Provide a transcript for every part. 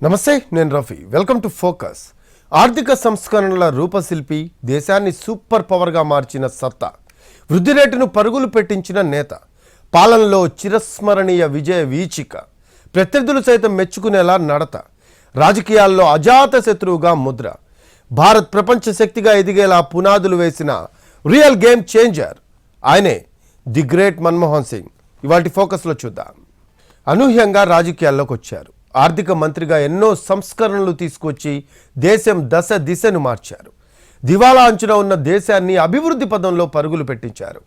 నమస్తే, నేను Rafi. Welcome to focus. ఆర్థిక సంస్కరణల రూపశిల్పి, దేశాన్ని సూపర్ పవర్గా మార్చిన సత్తా, వృద్ధి రేటును పరుగులు పెట్టించిన నేత, పాలనలో చిరస్మరణీయ విజయ వీచిక, ప్రత్యర్థులు సైతం మెచ్చుకునేలా నడత, రాజకీయాల్లో అజాత శత్రువుగా ముద్ర, భారత్ ప్రపంచ శక్తిగా ఎదిగేలా పునాదులు వేసిన రియల్ గేమ్ చేంజర్ ఆయనే ది గ్రేట్ మన్మోహన్ సింగ్. ఇవాల్టి ఫోకస్లో చూద్దాం. అనూహ్యంగా రాజకీయాల్లోకి వచ్చారు. ఆర్థిక మంత్రిగా ఎన్నో సంస్కరణలు తీసుకొచ్చి దేశం దిశను మార్చారు. దివాలా అంచున ఉన్న దేశాన్ని అభివృద్ధి పదంలో పరుగులు పెట్టించారు.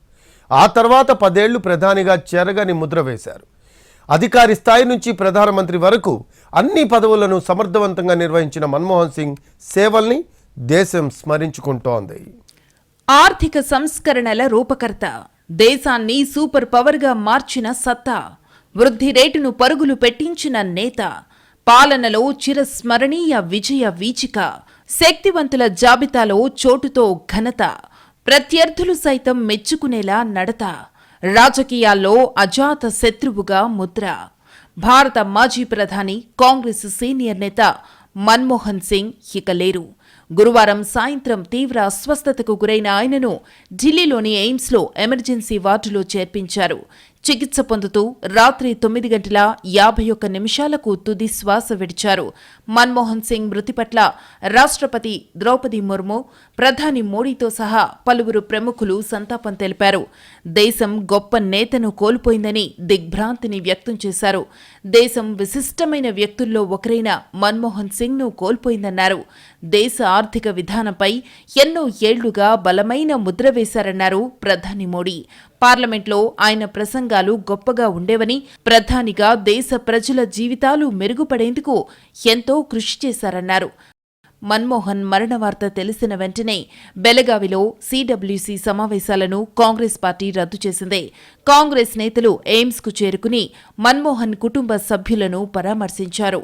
ఆ తర్వాత 10 ఏళ్లు ప్రధానిగా చెరగని ముద్ర వేశారు. అధికారి స్థాయి నుంచి ప్రధానమంత్రి వరకు అన్ని పదవులను సమర్థవంతంగా నిర్వహించిన మన్మోహన్ సింగ్ సేవల్ని దేశం స్మరించుకుంటోంది. ఆర్థిక సంస్కరణల రూపకర్త, దేశాన్ని సూపర్ పవర్గా మార్చిన సత్తా, వృద్ధి రేటును పరుగులు పెట్టించిన నేత, పాలనలో చిరస్మరణీయ విజయ వీచిక, శక్తివంతుల జాబితాలో చోటుతో ఘనత, ప్రత్యర్థులు సైతం మెచ్చుకునేలా నడత, రాజకీయాల్లో అజాత శత్రువుగా ముద్ర. భారత మాజీ ప్రధాని, కాంగ్రెస్ సీనియర్ నేత మన్మోహన్ సింగ్ ఇక లేరు. గురువారం సాయంత్రం తీవ్ర అస్వస్థతకు గురైన ఆయనను ఢిల్లీలోని ఎయిమ్స్లో ఎమర్జెన్సీ వార్డులో చేర్పించారు. చికిత్స పొందుతూ రాత్రి 9:51 తుది శ్వాస విడిచారు. మన్మోహన్ సింగ్ మృతి పట్ల రాష్ట్రపతి ద్రౌపది ముర్ము, ప్రధాని మోడీతో సహా పలువురు ప్రముఖులు సంతాపం తెలిపారు. దేశం గొప్ప నేతను కోల్పోయిందని దిగ్భ్రాంతిని వ్యక్తం చేశారు. దేశం విశిష్టమైన వ్యక్తుల్లో ఒకరైన మన్మోహన్ సింగ్ను కోల్పోయిందన్నారు. దేశ ఆర్థిక విధానంపై ఎన్నో ఏళ్లుగా బలమైన ముద్ర వేశారన్నారు ప్రధాని మోడీ. పార్లమెంట్లో ఆయన ప్రసంగాలు గొప్పగా ఉండేవని, ప్రధానిగా దేశ ప్రజల జీవితాలు మెరుగుపడేందుకు ఎంతో కృషి చేశారన్నారు. మన్మోహన్ మరణ వార్త తెలిసిన వెంటనే బెళగావిలో సిడబ్ల్యూసీ సమావేశాలను కాంగ్రెస్ పార్టీ రద్దు చేసింది. కాంగ్రెస్ నేతలు ఎయిమ్స్కు చేరుకుని మన్మోహన్ కుటుంబ సభ్యులను పరామర్శించారు.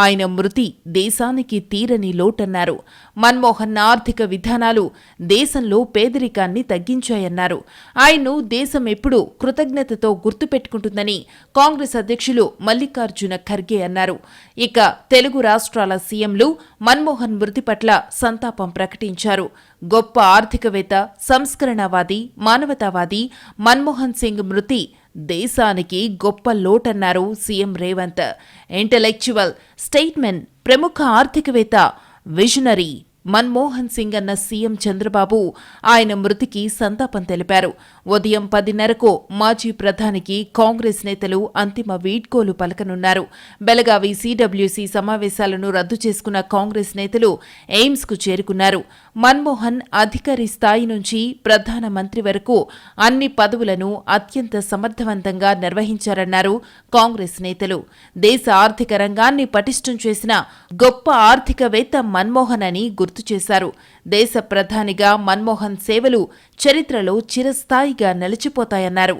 ఆయన మృతి దేశానికి తీరని లోటన్నారు. మన్మోహన్ ఆర్థిక విధానాలు దేశంలో పేదరికాన్ని తగ్గించాయన్నారు. ఆయన్ను దేశం ఎప్పుడూ కృతజ్ఞతతో గుర్తుపెట్టుకుంటుందని కాంగ్రెస్ అధ్యక్షులు మల్లికార్జున ఖర్గే అన్నారు. ఇక తెలుగు రాష్ట్రాల సీఎంలు మన్మోహన్ మృతి పట్ల సంతాపం ప్రకటించారు. గొప్ప ఆర్థికవేత్త, సంస్కరణవాది, మానవతావాది మన్మోహన్ సింగ్ మృతి దేశానికి గొప్ప లోటన్నారు సీఎం రేవంత్. ఇంటెలెక్చువల్, స్టేట్మెన్, ప్రముఖ ఆర్థికవేత్త, విజనరీ మన్మోహన్ సింగ్ అన్న సీఎం చంద్రబాబు ఆయన మృతికి సంతాపం తెలిపారు. ఉదయం 10:30కు మాజీ ప్రధానికి కాంగ్రెస్ నేతలు అంతిమ వీడ్కోలు పలకనున్నారు. బెళగావి సిడబ్ల్యూసీ సమావేశాలను రద్దు చేసుకున్న కాంగ్రెస్ నేతలు ఎయిమ్స్కు చేరుకున్నారు. మన్మోహన్ అధికారి స్థాయి నుంచి ప్రధానమంత్రి వరకు అన్ని పదవులను అత్యంత సమర్థవంతంగా నిర్వహించారన్నారు కాంగ్రెస్ నేతలు. దేశ ఆర్థిక రంగాన్ని పటిష్టం చేసిన గొప్ప ఆర్థికవేత్త మన్మోహన్ అని గుర్తు చేశారు. దేశ ప్రధానిగా మన్మోహన్ సేవలు చరిత్రలో చిరస్థాయిగా నిలిచిపోతాయన్నారు.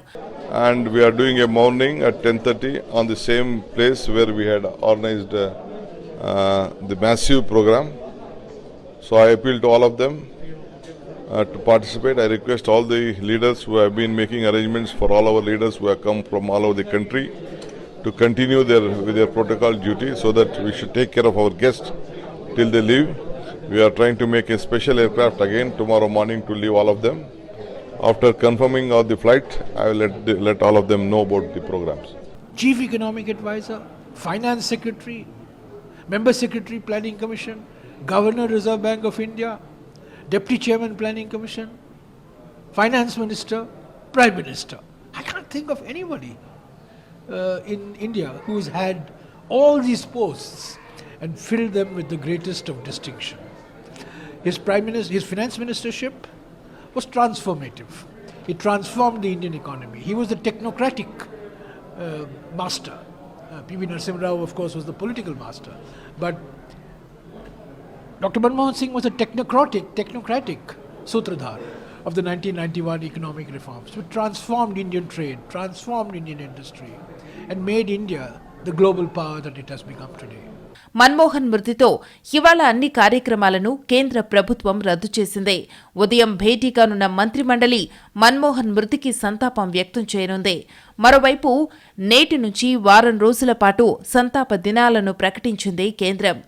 And we are doing a morning at 10:30 on the same place where we had organized the massive program. So I appeal to all of them to participate. I request all the leaders who have been making arrangements for all our leaders who have come from all over the country to continue with their protocol duty so that we should take care of our guests till they leave. We are trying to make a special aircraft again tomorrow morning to leave all of them. After confirming of the flight, I will let all of them know about the programs. Chief Economic Advisor, Finance Secretary, Member Secretary Planning Commission, Governor Reserve Bank of India, Deputy Chairman Planning Commission, Finance Minister, Prime Minister. I can't think of anybody in India who's had all these posts and filled them with the greatest of distinction. His finance ministership was transformative. It transformed the Indian economy. He was the technocratic master. P.V. Narasimha Rao, of course, was the political master. But Dr. Manmohan Singh was a technocratic sutradhar of the 1991 economic reforms, which transformed Indian trade, transformed Indian industry, and made India the global power that it has become today. Manmohan మృతితో ఇవాళ అన్ని కార్యక్రమాలను కేంద్ర ప్రభుత్వం రద్దు చేసింది. ఉదయం భేటీ కానున్న మంత్రిమండలి మన్మోహన్ మృతికి సంతాపం వ్యక్తం చేయనుంది. మరోవైపు నేటి నుంచి వారం రోజుల పాటు సంతాప దినాలను ప్రకటించింది కేంద్రం.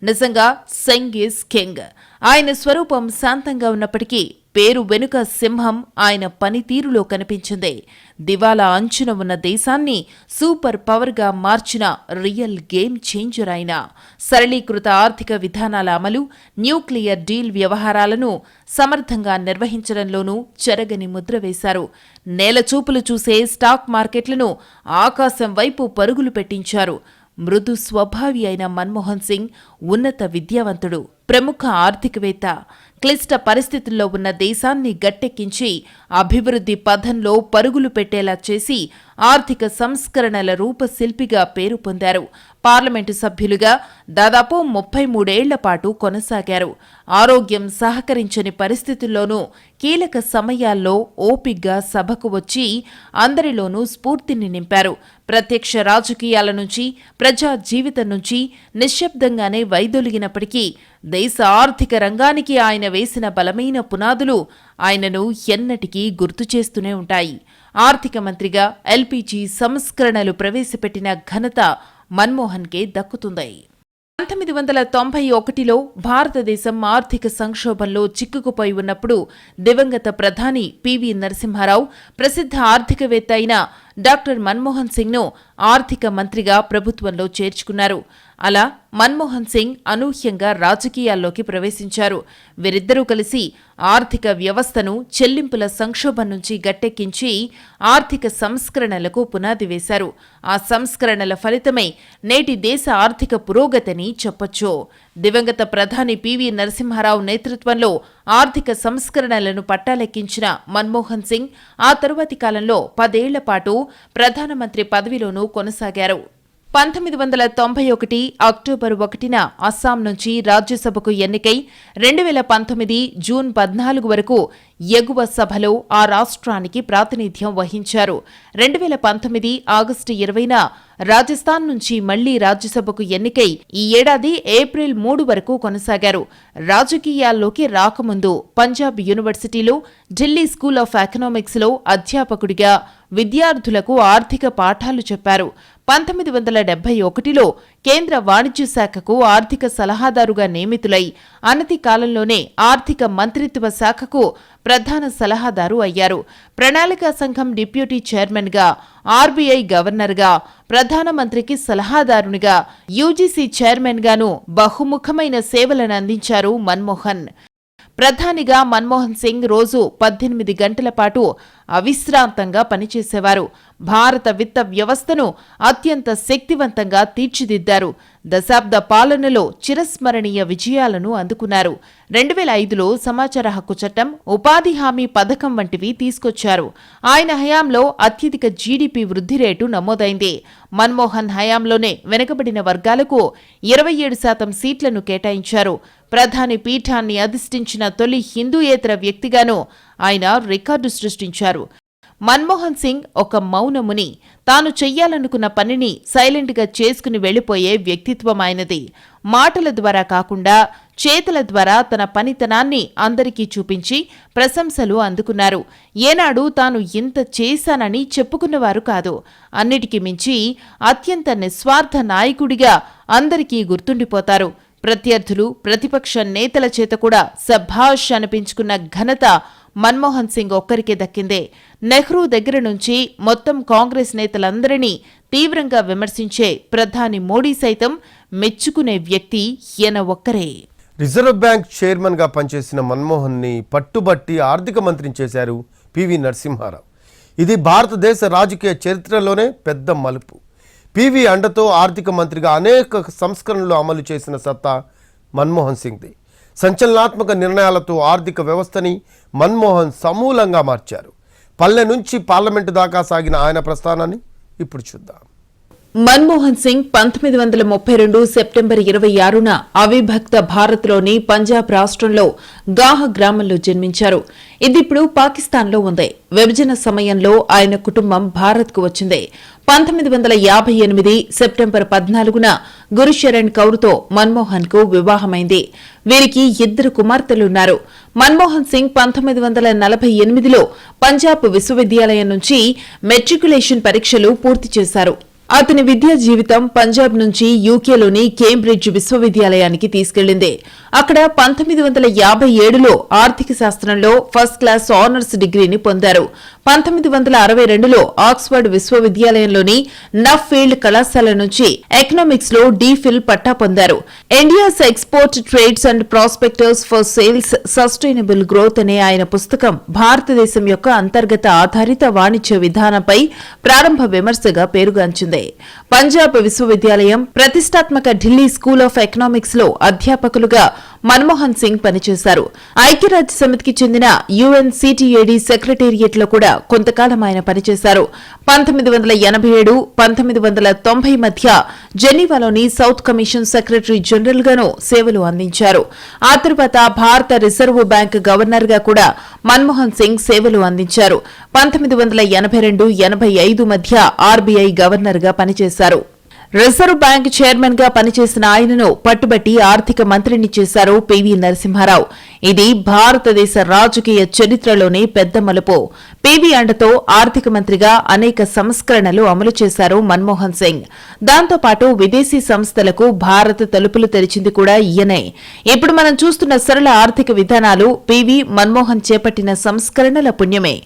నిజంగా సెంగ్ ఈజ్ కింగ్. ఆయన స్వరూపం శాంతంగా ఉన్నప్పటికీ పేరు వెనుక సింహం ఆయన పనితీరులో కనిపించింది. దివాలా అంచున ఉన్న దేశాన్ని సూపర్ పవర్గా మార్చిన రియల్ గేమ్ చేంజర్ ఆయన. సరళీకృత ఆర్థిక విధానాల అమలు, న్యూక్లియర్ డీల్ వ్యవహారాలను సమర్థంగా నిర్వహించడంలోనూ చెరగని ముద్ర వేశారు. నేలచూపులు చూసే స్టాక్ మార్కెట్లను ఆకాశం వైపు పరుగులు పెట్టించారు. మృదు స్వభావి అయిన మన్మోహన్ సింగ్ ఉన్నత విద్యావంతుడు, ప్రముఖ ఆర్థికవేత్త. క్లిష్ట పరిస్థితుల్లో ఉన్న దేశాన్ని గట్టెక్కించి అభివృద్ధి పథంలో పరుగులు పెట్టేలా చేసి ఆర్థిక సంస్కరణల రూపశిల్పిగా పేరు పొందారు. పార్లమెంటు సభ్యులుగా దాదాపు 33 ఏళ్ల పాటు కొనసాగారు. ఆరోగ్యం సహకరించని పరిస్థితుల్లోనూ కీలక సమయాల్లో ఓపిగ్గా సభకు వచ్చి అందరిలోనూ స్ఫూర్తిని నింపారు. ప్రత్యక్ష రాజకీయాల నుంచి, ప్రజా జీవితం నుంచి నిశ్శబ్దంగానే వైదొలిగినప్పటికీ దేశ ఆర్థిక రంగానికి ఆయన వేసిన బలమైన పునాదులు ఆయనను ఎన్నటికీ గుర్తు చేస్తూనే ఉంటాయి. ఆర్థిక మంత్రిగా ఎల్పీజీ సంస్కరణలు ప్రవేశపెట్టిన ఘనత మన్మోహన్కే దక్కుతుంది. 1991లో భారతదేశం ఆర్థిక సంక్షోభంలో చిక్కుకుపోయి ఉన్నప్పుడు దివంగత ప్రధాని పివి నరసింహారావు ప్రసిద్ధ ఆర్థికవేత్త అయిన డాక్టర్ మన్మోహన్ సింగ్ను ఆర్థిక మంత్రిగా ప్రభుత్వంలో చేర్చుకున్నారు. అలా మన్మోహన్ సింగ్ అనూహ్యంగా రాజకీయాల్లోకి ప్రవేశించారు. వీరిద్దరూ కలిసి ఆర్థిక వ్యవస్థను చెల్లింపుల సంక్షోభం నుంచి గట్టెక్కించి ఆర్థిక సంస్కరణలకు పునాది వేశారు. ఆ సంస్కరణల ఫలితమే నేటి దేశ ఆర్థిక పురోగతిని చెప్పొచ్చు. దివంగత ప్రధాని పివి నరసింహారావు నేతృత్వంలో ఆర్థిక సంస్కరణలను పట్టాలెక్కించిన మన్మోహన్ సింగ్ ఆ తరువాతి కాలంలో 10 ఏళ్ల పాటు ప్రధానమంత్రి పదవిలోనూ కొనసాగారు. 1991 అక్టోబర్ 1న అస్సాం నుంచి రాజ్యసభకు ఎన్నికై 2019 జూన్ 14 వరకు ఎగువ సభలో ఆ రాష్ట్రానికి ప్రాతినిధ్యం వహించారు. 2019 ఆగస్టు 20న రాజస్థాన్ నుంచి మళ్లీ రాజ్యసభకు ఎన్నికై ఈ ఏడాది ఏప్రిల్ 3 వరకు కొనసాగారు. రాజకీయాల్లోకి రాకముందు పంజాబ్ యూనివర్సిటీలో ఢిల్లీ స్కూల్ ఆఫ్ ఎకనామిక్స్లో అధ్యాపకుడిగా విద్యార్థులకు ఆర్థిక పాఠాలు చెప్పారు. 1971లో కేంద్ర వాణిజ్య శాఖకు ఆర్థిక సలహాదారుగా నియమితులై అనతి కాలంలోనే ఆర్థిక మంత్రిత్వ శాఖకు ప్రధాన సలహాదారు అయ్యారు. ప్రణాళికా సంఘం డిప్యూటీ చైర్మన్గా, ఆర్బీఐ గవర్నర్గా, ప్రధానమంత్రికి సలహాదారునిగా, యూజీసీ చైర్మన్గానూ బహుముఖమైన సేవలను అందించారు మన్మోహన్. ప్రధానిగా మన్మోహన్ సింగ్ రోజు 18 గంటల పాటు అవిశ్రాంతంగా పనిచేసేవారు. భారత విత్త వ్యవస్థను అత్యంత శక్తివంతంగా తీర్చిదిద్దారు. దశాబ్ద పాలనలో చిరస్మరణీయ విజయాలను అందుకున్నారు. 2005లో సమాచార హక్కు చట్టం, ఉపాధి హామీ పథకం వంటివి తీసుకొచ్చారు. ఆయన హయాంలో అత్యధిక జీడీపీ వృద్ధి రేటు నమోదైంది. మన్మోహన్ హయాంలోనే వెనుకబడిన వర్గాలకు 27% సీట్లను కేటాయించారు. ప్రధాని పీఠాన్ని అధిష్ఠించిన తొలి హిందూయేతర వ్యక్తిగానూ ఆయన రికార్డు సృష్టించారు. మన్మోహన్ సింగ్ ఒక మౌనముని. తాను చెయ్యాలనుకున్న పనిని సైలెంట్గా చేసుకుని వెళ్లిపోయే వ్యక్తిత్వం ఆయనది. మాటల ద్వారా కాకుండా చేతల ద్వారా తన పనితనాన్ని అందరికీ చూపించి ప్రశంసలు అందుకున్నారు. ఏనాడు తాను ఇంత చేశానని చెప్పుకున్నవారు కాదు. అన్నిటికీ మించి అత్యంత నిస్వార్థ నాయకుడిగా అందరికీ గుర్తుండిపోతారు. ప్రత్యర్థులు, ప్రతిపక్ష నేతల చేత కూడా సభాష్ అనిపించుకున్న ఘనత మన్మోహన్ సింగ్ ఒక్కరికే దక్కిందే. నెహ్రూ దగ్గర నుంచి మొత్తం కాంగ్రెస్ నేతలందరినీ తీవ్రంగా విమర్శించే ప్రధాని మోడీ సైతం మెచ్చుకునే వ్యక్తి ఈయన ఒక్కరే. రిజర్వ్ బ్యాంక్ చైర్మన్గా పనిచేసిన మన్మోహన్ని పట్టుబట్టి ఆర్థిక మంత్రిని చేశారు పివి నరసింహారావు. ఇది భారతదేశ రాజకీయ చరిత్రలోనే పెద్ద మలుపు. పివి అండతో ఆర్థిక మంత్రిగా అనేక సంస్కరణలు అమలు చేసిన సత్తా మన్మోహన్ సింగ్ది. సంచలనాత్మక నిర్ణయాలతో ఆర్థిక వ్యవస్థని మన్మోహన్ సమూలంగా మార్చారు. పల్లె నుంచి పార్లమెంటు దాకా సాగిన ఆయన ప్రస్థానాన్ని ఇప్పుడు చూద్దాం. మన్మోహన్ సింగ్ 1932 సెప్టెంబర్ 26న అవిభక్త భారత్లోని పంజాబ్ రాష్ట్రంలో గాహ్ గ్రామంలో జన్మించారు. ఇది ఇప్పుడు పాకిస్తాన్లో ఉంది. విభజన సమయంలో ఆయన కుటుంబం భారత్కు వచ్చింది. 1958 సెప్టెంబర్ 14న గురుశరణ్ కౌర్తో మన్మోహన్ కు వివాహమైంది. వీరికి 2 కుమార్తెలున్నారు. మన్మోహన్ సింగ్ 1948లో పంజాబ్ విశ్వవిద్యాలయం నుంచి మెట్రికులేషన్ పరీక్షలు పూర్తి చేశారు. అతని విద్యా జీవితం పంజాబ్ నుంచి యూకేలోని కేంబ్రిడ్జ్ విశ్వవిద్యాలయానికి తీసుకెళ్లింది. అక్కడ 1957లో ఆర్థిక శాస్త్రంలో ఫస్ట్ క్లాస్ ఆనర్స్ డిగ్రీని పొందారు. 1962లో ఆక్స్ఫర్డ్ విశ్వవిద్యాలయంలోని నఫ్ ఫీల్డ్ కళాశాల నుంచి ఎకనామిక్స్ లో డీఫిల్ పట్టా పొందారు. India's export trades and prospectors for sales sustainable growth అనే ఆయన పుస్తకం భారతదేశం యొక్క అంతర్గత ఆధారిత వాణిజ్య విధానంపై ప్రారంభ విమర్శగా పేరుగాంచింది. పంజాబ్ విశ్వవిద్యాలయం, ప్రతిష్టాత్మక ఢిల్లీ స్కూల్ ఆఫ్ ఎకనామిక్స్ లో అధ్యాపకులుగా మన్మోహన్ సింగ్ పనిచేశారు. ఐక్యరాజ్య సమితికి చెందిన UNCTAD సెక్రటేరియట్ లో కూడా కొంతకాలం ఆయన పనిచేశారు. 1987, 1990 మధ్య జెనీవాలోని సౌత్ కమిషన్ సెక్రటరీ జనరల్ గాను సేవలు అందించారు. ఆ తరువాత భారత రిజర్వ్ బ్యాంక్ గవర్నర్ గా కూడా మన్మోహన్ సింగ్ సేవలు అందించారు. 1982-85 మధ్య RBI గవర్నర్ గా పనిచేశారు. రిజర్వ్ బ్యాంక్ చైర్మన్ గా పనిచేసిన ఆయనను పట్టుబట్టి ఆర్థిక మంత్రిని చేశారు పివి నరసింహారావు. ఇది భారతదేశ రాజకీయ చరిత్రలోనే పెద్ద మలుపు. పివి అండతో ఆర్థిక మంత్రిగా అనేక సంస్కరణలు అమలు చేశారు మన్మోహన్ సింగ్. దాంతోపాటు విదేశీ సంస్థలకు భారత్ తలుపులు తెరిచింది కూడా ఈయనే. ఇప్పుడు మనం చూస్తున్న సరళ ఆర్థిక విధానాలు పివి, మన్మోహన్ చేపట్టిన సంస్కరణల పుణ్యమే.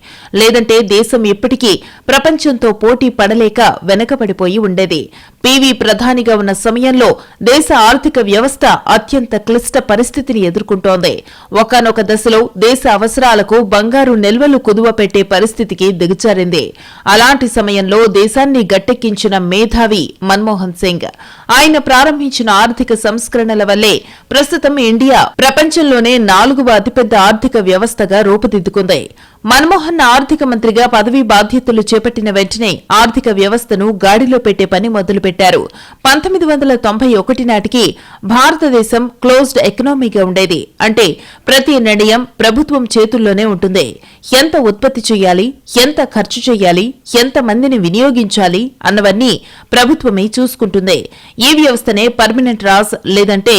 లేదంటే దేశం ఇప్పటికీ ప్రపంచంతో పోటీ పడలేక వెనకబడిపోయి ఉండేది. పివి ప్రధానిగా ఉన్న సమయంలో దేశ ఆర్థిక వ్యవస్థ అత్యంత క్లిష్ట పరిస్థితిని ఎదుర్కొంటోంది. ఒకానొక దశలో దేశ అవసరాలకు బంగారు నిల్వలు కుదువ పెట్టే పరిస్థితికి దిగజారింది. అలాంటి సమయంలో దేశాన్ని గట్టెక్కించిన మేధావి మన్మోహన్ సింగ్. ఆయన ప్రారంభించిన ఆర్థిక సంస్కరణల వల్లే ప్రస్తుతం ఇండియా ప్రపంచంలోనే 4వ అతిపెద్ద ఆర్థిక వ్యవస్థగా రూపుదిద్దుకుంది. మన్మోహన్ ఆర్థిక మంత్రిగా పదవీ బాధ్యతలు చేపట్టిన వెంటనే ఆర్థిక వ్యవస్థను గాడిలో పెట్టే పని మొదలుపెట్టారు. 1991 నాటికి భారతదేశం క్లోజ్డ్ ఎకనామీగా ఉండేది. అంటే ప్రతి నిర్ణయం ప్రభుత్వం చేతుల్లోనే ఉంటుంది. ఎంత ఉత్పత్తి చేయాలి, ఎంత ఖర్చు చేయాలి, ఎంత మందిని వినియోగించాలి అన్నవన్నీ ప్రభుత్వమే చూసుకుంటుంది. ఈ వ్యవస్థనే పర్మనెంట్ రాజ్ లేదంటే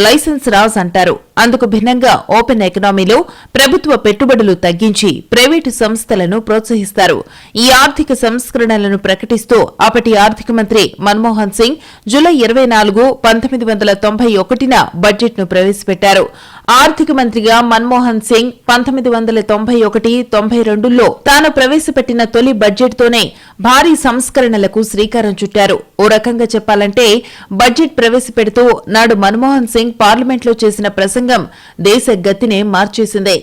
లైసెన్స్ రాజ్ అంటారు. అందుకు భిన్నంగా ఓపెన్ ఎకనామీలో ప్రభుత్వ పెట్టుబడులు తగ్గించి ప్రైవేటు సంస్థలను ప్రోత్సహిస్తారు. ఈ ఆర్థిక సంస్కరణలను ప్రకటిస్తూ అప్పటి ఆర్థిక మంత్రి మన్మోహన్ సింగ్ జూలై 24, 1991న బడ్జెట్ను ప్రవేశపెట్టారు. ఆర్థిక మంత్రిగా మన్మోహన్ సింగ్ 1991-92లో తాను ప్రవేశపెట్టిన తొలి బడ్జెట్తోనే భారీ సంస్కరణలకు శ్రీకారం చుట్టారు. ఓ రకంగా చెప్పాలంటే బడ్జెట్ ప్రవేశపెడుతూ నాడు మన్మోహన్ సింగ్ పార్లమెంట్లో చేసిన ప్రసంగం దేశ గతినే మార్చేసింది.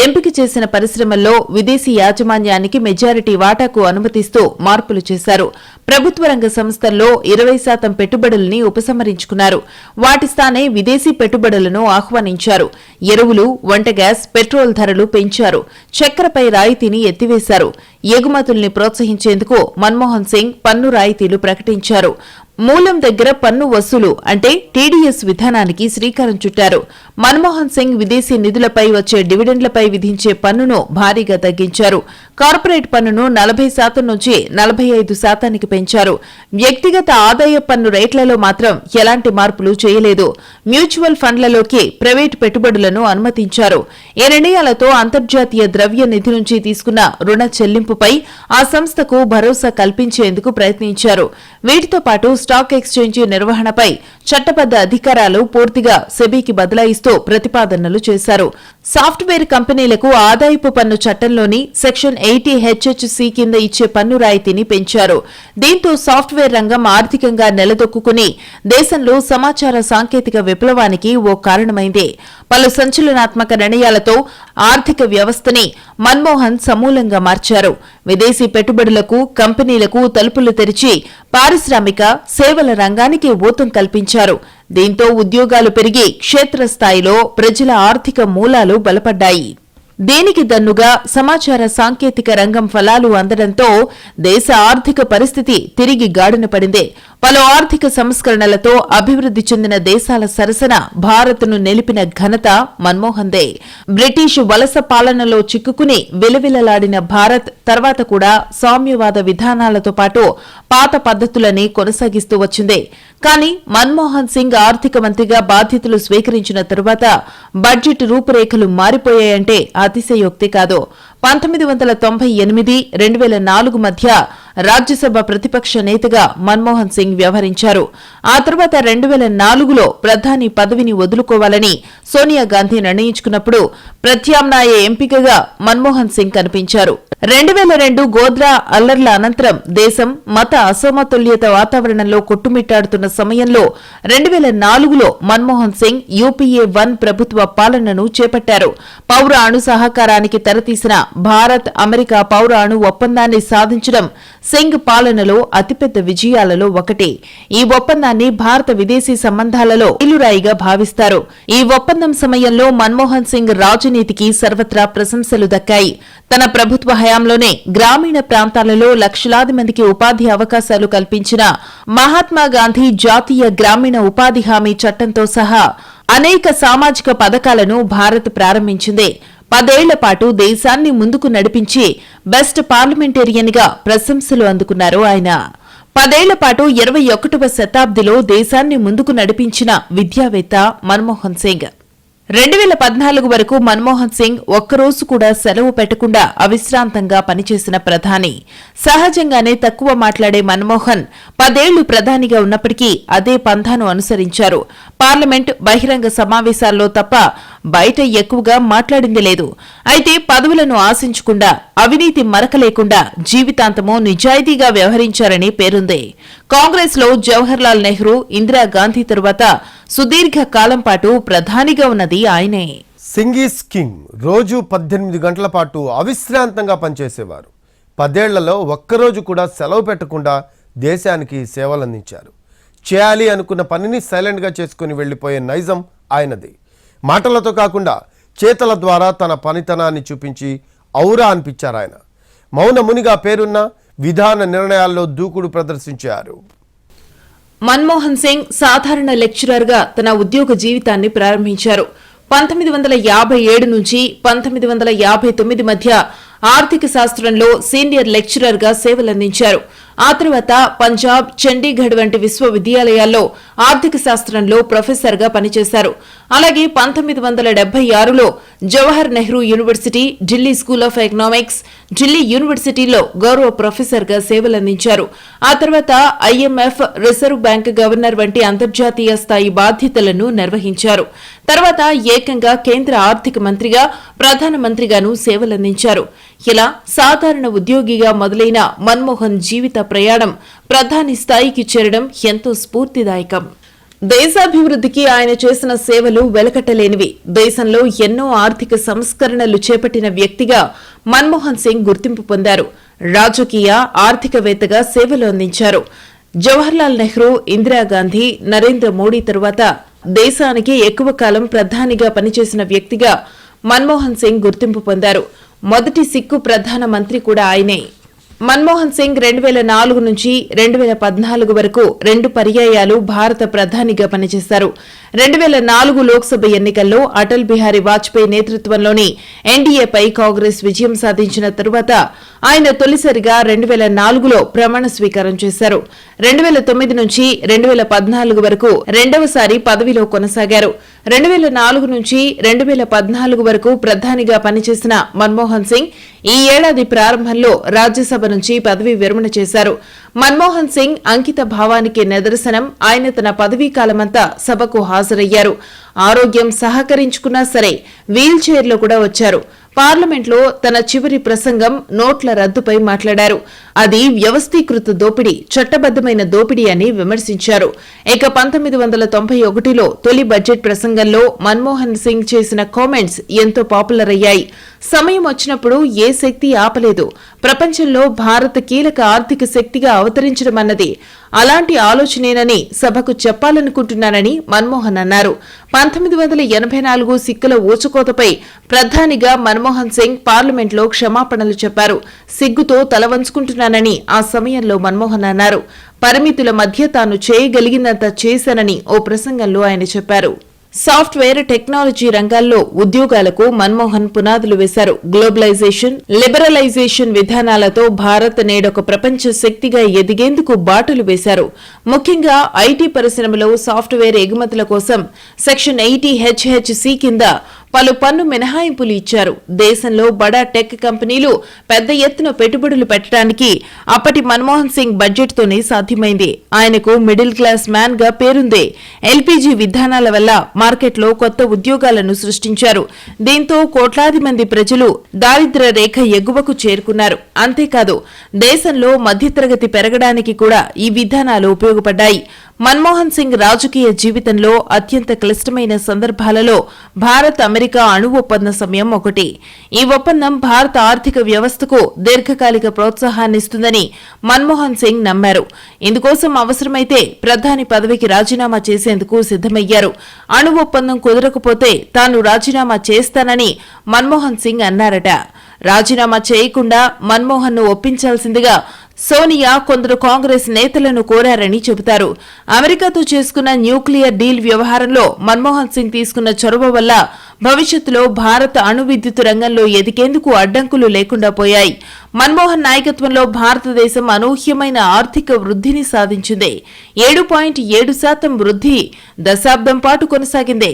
ఎంపిక చేసిన పరిశ్రమల్లో విదేశీ యాజమాన్యానికి మెజారిటీ వాటాకు అనుమతిస్తూ మార్పులు చేశారు. ప్రభుత్వ రంగ సంస్థల్లో 20% పెట్టుబడుల్ని ఉపసంహరించుకున్నారు. వాటి స్థానే విదేశీ పెట్టుబడులను ఆహ్వానించారు. ఎరువులు, వంట గ్యాస్, పెట్రోల్ ధరలు పెంచారు. చక్కెరపై రాయితీని ఎత్తివేశారు. ఎగుమతుల్ని ప్రోత్సహించేందుకు మన్మోహన్ సింగ్ పన్ను రాయితీలు ప్రకటించారు. మూలం దగ్గర పన్ను వసూలు అంటే టీడీఎస్ విధానానికి శ్రీకారం చుట్టారు. మన్మోహన్ సింగ్ విదేశీ నిధులపై వచ్చే డివిడెండ్లపై విధించే పన్నును భారీగా తగ్గించారు. కార్పొరేట్ పన్నును 40% నుంచి 45%కి పెంచారు. వ్యక్తిగత ఆదాయ పన్ను రేట్లలో మాత్రం ఎలాంటి మార్పులు చేయలేదు. మ్యూచువల్ ఫండ్లలోకి ప్రైవేటు పెట్టుబడులను అనుమతించారు. ఈ నిర్ణయాలతో అంతర్జాతీయ ద్రవ్య నిధి నుంచి తీసుకున్న రుణ చెల్లింపుపై ఆ సంస్థకు భరోసా కల్పించేందుకు ప్రయత్నించారు. వీటితో పాటు స్టాక్ ఎక్స్చేంజి నిర్వహణపై చట్టబద్ద అధికారాలు పూర్తిగా సెబీకి బదలాయిస్తూ ప్రతిపాదనలు చేశారు. సాఫ్ట్వేర్ కంపెనీలకు ఆదాయపు పన్ను చట్టంలోని సెక్షన్ 80HHC కింద ఇచ్చే పన్ను రాయితీని పెంచారు. దీంతో సాఫ్ట్వేర్ రంగం ఆర్థికంగా నిలదొక్కుని దేశంలో సమాచార సాంకేతిక విప్లవానికి ఓ కారణమైంది. పలు సంచలనాత్మక నిర్ణయాలతో ఆర్థిక వ్యవస్థని మన్మోహన్ సమూలంగా మార్చారు. విదేశీ పెట్టుబడులకు, కంపెనీలకు తలుపులు తెరిచి పారిశ్రామిక, సేవల రంగానికి ఊతం కల్పించారు. దీంతో ఉద్యోగాలు పెరిగి క్షేత్రస్థాయిలో ప్రజల ఆర్థిక మూలాలు బలపడ్డాయి. దీనికి దన్నుగా సమాచార సాంకేతిక రంగం ఫలాలు అందడంతో దేశ ఆర్థిక పరిస్థితి తిరిగి గాడిన పడింది. పలు ఆర్థిక సంస్కరణలతో అభివృద్ధి చెందిన దేశాల సరసన భారత్ను నిలిపిన ఘనత మన్మోహన్దే. బ్రిటిష్ వలస పాలనలో చిక్కుకుని విలవిలలాడిన భారత్ తర్వాత కూడా సామ్యవాద విధానాలతో పాటు పాత పద్ధతులని కొనసాగిస్తూ వచ్చింది. కానీ మన్మోహన్ సింగ్ ఆర్థిక మంత్రిగా బాధ్యతలు స్వీకరించిన తరువాత బడ్జెట్ రూపురేఖలు మారిపోయాయంటే అతిశయోక్తి కాదు. 1998-2004 మధ్య రాజ్యసభ ప్రతిపక్ష నేతగా మన్మోహన్ సింగ్ వ్యవహరించారు. ఆ తర్వాత 2004లో ప్రధాని పదవిని వదులుకోవాలని సోనియా గాంధీ నిర్ణయించుకున్నప్పుడు ప్రత్యామ్నాయ ఎంపికగా మన్మోహన్ సింగ్ కనిపించారు. 2002 గోద్రా అల్లర్ల అనంతరం దేశం మత అసమతుల్యత వాతావరణంలో కొట్టుమిట్టాడుతున్న సమయంలో 2004లో మన్మోహన్ సింగ్ యూపీఏ 1 ప్రభుత్వ పాలనను చేపట్టారు. పౌర అణు సహకారానికి తెరతీసిన భారత్ అమెరికా పౌర అణు ఒప్పందాన్ని సాధించడం సింగ్ పాలనలో అతిపెద్ద విజయాలలో ఒకటి. ఈ ఒప్పందాన్ని భారత విదేశీ సంబంధాలలో మైలురాయిగా భావిస్తారు. ఈ ఒప్పందం సమయంలో మన్మోహన్ సింగ్ రాజనీతికి సర్వత్రా ప్రశంసలు దక్కాయి. తన ప్రభుత్వ హయాంలోనే గ్రామీణ ప్రాంతాలలో లక్షలాది మందికి ఉపాధి అవకాశాలు కల్పించిన మహాత్మా గాంధీ జాతీయ గ్రామీణ ఉపాధి హామీ చట్టంతో సహా అనేక సామాజిక పథకాలను భారత్ ప్రారంభించింది. 10 ఏళ్ల పాటు దేశాన్ని ముందుకు నడిపించి బెస్ట్ పార్లమెంటేరియన్ గా ప్రశంసలు అందుకున్నారు ఆయన. 10 ఏళ్ల పాటు 21వ శతాబ్దిలో దేశాన్ని ముందుకు నడిపించిన విద్యావేత్త మన్మోహన్ సింగ్. 2014 వరకు మన్మోహన్ సింగ్ ఒక్కరోజు కూడా సెలవు పెట్టకుండా అవిశ్రాంతంగా పనిచేసిన ప్రధాని. సహజంగానే తక్కువ మాట్లాడే మన్మోహన్ 10 ఏళ్లు ప్రధానిగా ఉన్నప్పటికీ అదే పంథాను అనుసరించారు. పార్లమెంట్ బహిరంగ సమావేశాల్లో తప్ప బయట ఎక్కువగా మాట్లాడింది లేదు. అయితే పదవులను ఆశించకుండా, అవినీతి మరక లేకుండా జీవితాంతమూ నిజాయితీగా వ్యవహరించారని పేరుంది. కాంగ్రెస్ లో జవహర్లాల్ నెహ్రూ, ఇందిరాగాంధీ తరువాత సుదీర్ఘ కాలం పాటు ప్రధానిగా ఉన్నది ఆయనే. Singh is king. రోజు 18 గంటల పాటు అవిశ్రాంతంగా పనిచేసేవారు. 10 ఏళ్లలో ఒక్కరోజు కూడా సెలవు పెట్టకుండా దేశానికి సేవలందించారు. చేయాలి అనుకున్న పనిని సైలెంట్గా చేసుకుని వెళ్లిపోయే నైజం ఆయనది. మాటలతో కాకుండా చేతల ద్వారా తన పనితనాన్ని చూపించి ఔరా అనిపించారు ఆయన. మౌన మునిగా పేరున్న విధాన నిర్ణయాల్లో దూకుడు ప్రదర్శించారు. మన్మోహన్ సింగ్ సాధారణ లెక్చరర్గా తన ఉద్యోగ జీవితాన్ని ప్రారంభించారు. 1957 నుంచి 1959 మధ్య ఆర్థిక శాస్త్రంలో సీనియర్ లెక్చరర్గా సేవలందించారు. ఆ తర్వాత పంజాబ్, చండీగఢ్ వంటి విశ్వవిద్యాలయాల్లో ఆర్థిక శాస్త్రంలో ప్రొఫెసర్గా పనిచేశారు. అలాగే 1976లో Jawahar Nehru university, Delhi school of economics, Delhi యూనివర్సిటీలో గౌరవ ప్రొఫెసర్గా సేవలందించారు. ఆ తర్వాత ఐఎంఎఫ్, రిజర్వ్ బ్యాంక్ గవర్నర్ వంటి అంతర్జాతీయ స్థాయి బాధ్యతలను నిర్వహించారు. తర్వాత ఏకంగా కేంద్ర ఆర్థిక మంత్రిగా, ప్రధానమంత్రిగానూ సేవలందించారు. ఇలా సాధారణ ఉద్యోగిగా మొదలైన మన్మోహన్ జీవిత ప్రయాణం ప్రధాని స్థాయికి చేరడం ఎంతో స్ఫూర్తిదాయకం. దేశాభివృద్ధికి ఆయన చేసిన సేవలు వెలకట్టలేనివి. దేశంలో ఎన్నో ఆర్థిక సంస్కరణలు చేపట్టిన వ్యక్తిగా మన్మోహన్ సింగ్ గుర్తింపు పొందారు. రాజకీయ, ఆర్థికవేత్తగా సేవలు అందించారు. జవహర్లాల్ నెహ్రూ, ఇందిరాగాంధీ, నరేంద్ర మోడీ తరువాత దేశానికి ఎక్కువ కాలం ప్రధానిగా పనిచేసిన వ్యక్తిగా మన్మోహన్ సింగ్ గుర్తింపు పొందారు. మొదటి సిక్కు ప్రధానమంత్రి కూడా ఆయనే. మన్మోహన్ సింగ్ 2004 నుంచి 2014 వరకు 2 పర్యాయాలు భారత ప్రధానిగా పనిచేశారు. 2004 లోక్సభ ఎన్నికల్లో అటల్ బిహారీ వాజ్పేయి నేతృత్వంలోని ఎన్డీఏపై కాంగ్రెస్ విజయం సాధించిన తరువాత ఆయన తొలిసారిగా 2004లో ప్రమాణ స్వీకారం చేశారు. 2009 నుంచి 2014 వరకు రెండవసారి పదవిలో కొనసాగారు. 2004 నుంచి 2014 వరకు ప్రధానిగా పనిచేసిన మన్మోహన్ సింగ్ ఈ ఏడాది ప్రారంభంలో రాజ్యసభ నుంచి పదవీ విరమణ చేశారు. మన్మోహన్ సింగ్ అంకిత భావానికి నిదర్శనం ఆయన తన పదవీ కాలమంతా సభకు హాజరయ్యారు. ఆరోగ్యం సహకరించుకున్నా సరే వీల్ చైర్లో కూడా వచ్చారు. పార్లమెంట్లో తన చివరి ప్రసంగం నోట్ల రద్దుపై మాట్లాడారు. అది వ్యవస్థీకృత దోపిడీ, చట్టబద్దమైన దోపిడీ అని విమర్శించారు. ఇక 1991లో తొలి బడ్జెట్ ప్రసంగంలో మన్మోహన్ సింగ్ చేసిన కామెంట్స్ ఎంతో పాపులర్ అయ్యాయి. సమయం వచ్చినప్పుడు ఏ శక్తి ఆపలేదు. ప్రపంచంలో భారత్ కీలక ఆర్థిక శక్తిగా అవతరించడం అన్నది అలాంటి ఆలోచనేనని సభకు చెప్పాలనుకుంటున్నానని మన్మోహన్ అన్నారు. 1984 సిక్కుల ఊచకోతపై ప్రధానిగా మన్మోహన్ సింగ్ పార్లమెంట్లో క్షమాపణలు చెప్పారు. సిగ్గుతో తల వంచుకుంటున్నానని ఆ సమయంలో మన్మోహన్ అన్నారు. పరిమితుల మధ్య తాను చేయగలిగినంత చేశానని ఓ ప్రసంగంలో ఆయన చెప్పారు. సాఫ్ట్వేర్, టెక్నాలజీ రంగాల్లో ఉద్యోగాలకు మన్మోహన్ పునాదులు వేశారు. గ్లోబలైజేషన్, లిబరలైజేషన్ విధానాలతో భారత్ నేడొక ప్రపంచ శక్తిగా ఎదిగేందుకు బాటలు వేశారు. ముఖ్యంగా ఐటీ పరిశ్రమలో సాఫ్ట్వేర్ ఎగుమతుల కోసం సెక్షన్ 80HHC కింద పలు పన్ను మినహాయింపులు ఇచ్చారు. దేశంలో బడా టెక్ కంపెనీలు పెద్ద ఎత్తున పెట్టుబడులు పెట్టడానికి అప్పటి మన్మోహన్ సింగ్ బడ్జెట్తోనే సాధ్యమైంది. ఆయనకు మిడిల్ క్లాస్ మ్యాన్ గా పేరుంది. ఎల్పీజీ విధానాల వల్ల మార్కెట్లో కొత్త ఉద్యోగాలను సృష్టించారు. దీంతో కోట్లాది మంది ప్రజలు దారిద్ర్య రేఖ ఎగువకు చేరుకున్నారు. అంతేకాదు దేశంలో మధ్యతరగతి పెరగడానికి కూడా ఈ విధానాలు ఉపయోగపడ్డాయి. మన్మోహన్ సింగ్ రాజకీయ జీవితంలో అత్యంత క్లిష్టమైన సందర్భాలలో భారత్ అమెరికా అణు ఒప్పంద సమయం ఒకటి. ఈ ఒప్పందం భారత ఆర్థిక వ్యవస్థకు దీర్ఘకాలిక ప్రోత్సాహాన్నిస్తుందని మన్మోహన్ సింగ్ నమ్మారు. ఇందుకోసం అవసరమైతే ప్రధాని పదవికి రాజీనామా చేసేందుకు సిద్దమయ్యారు. అణు ఒప్పందం కుదరకపోతే తాను రాజీనామా చేస్తానని మన్మోహన్ సింగ్ అన్నారట. రాజీనామా చేయకుండా మన్మోహన్ ను ఒప్పించాల్సిందిగా సోనియా కొందరు కాంగ్రెస్ నేతలను కోరారని చెబుతారు. అమెరికాతో చేసుకున్న న్యూక్లియర్ డీల్ వ్యవహారంలో మన్మోహన్ సింగ్ తీసుకున్న చొరవ వల్ల భవిష్యత్తులో భారత అణు విద్యుత్ రంగంలో ఎదిగేందుకు అడ్డంకులు లేకుండా పోయాయి. మన్మోహన్ నాయకత్వంలో భారతదేశం అనూహ్యమైన ఆర్థిక వృద్ధిని సాధించింది. 7.7% వృద్ధి దశాబ్దం పాటు కొనసాగింది.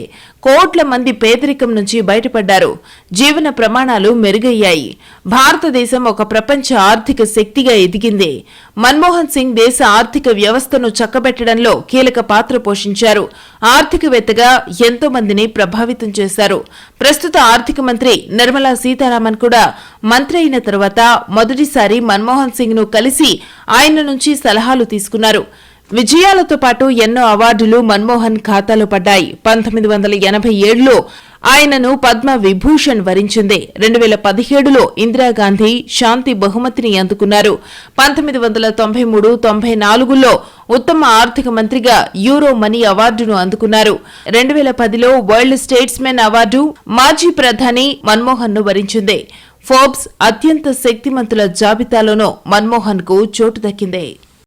కోట్ల మంది పేదరికం నుంచి బయటపడ్డారు. జీవన ప్రమాణాలు మెరుగయ్యాయి. భారతదేశం ఒక ప్రపంచ ఆర్థిక శక్తిగా ఎదిగింది. మన్మోహన్ సింగ్ దేశ ఆర్థిక వ్యవస్థను చక్కబెట్టడంలో కీలక పాత్ర పోషించారు. ఆర్థికవేత్తగా ఎంతో మందిని ప్రభావితం చేశారు. ప్రస్తుత ఆర్థిక మంత్రి నిర్మలా సీతారామన్ కూడా మంత్రి అయిన తర్వాత మొదటిసారి మన్మోహన్ సింగ్ ను కలిసి ఆయన నుంచి సలహాలు తీసుకున్నారు. విజయాలతో పాటు ఎన్నో అవార్డులు మన్మోహన్ ఖాతాలో పడ్డాయి. 1987లో ఆయనను పద్మ విభూషణ్ వరించింది. 2017లో ఇందిరాగాంధీ శాంతి బహుమతిని అందుకున్నారు. 1993-94లో ఉత్తమ ఆర్థిక మంత్రిగా యూరో మనీ అవార్డును అందుకున్నారు. 2010లో వరల్డ్ స్టేట్స్మెన్ అవార్డు మాజీ ప్రధాని మన్మోహన్ ను వరించింది. ఫోర్బ్స్ అత్యంత శక్తిమంతుల జాబితాలోనూ మన్మోహన్ కు చోటు దక్కింది.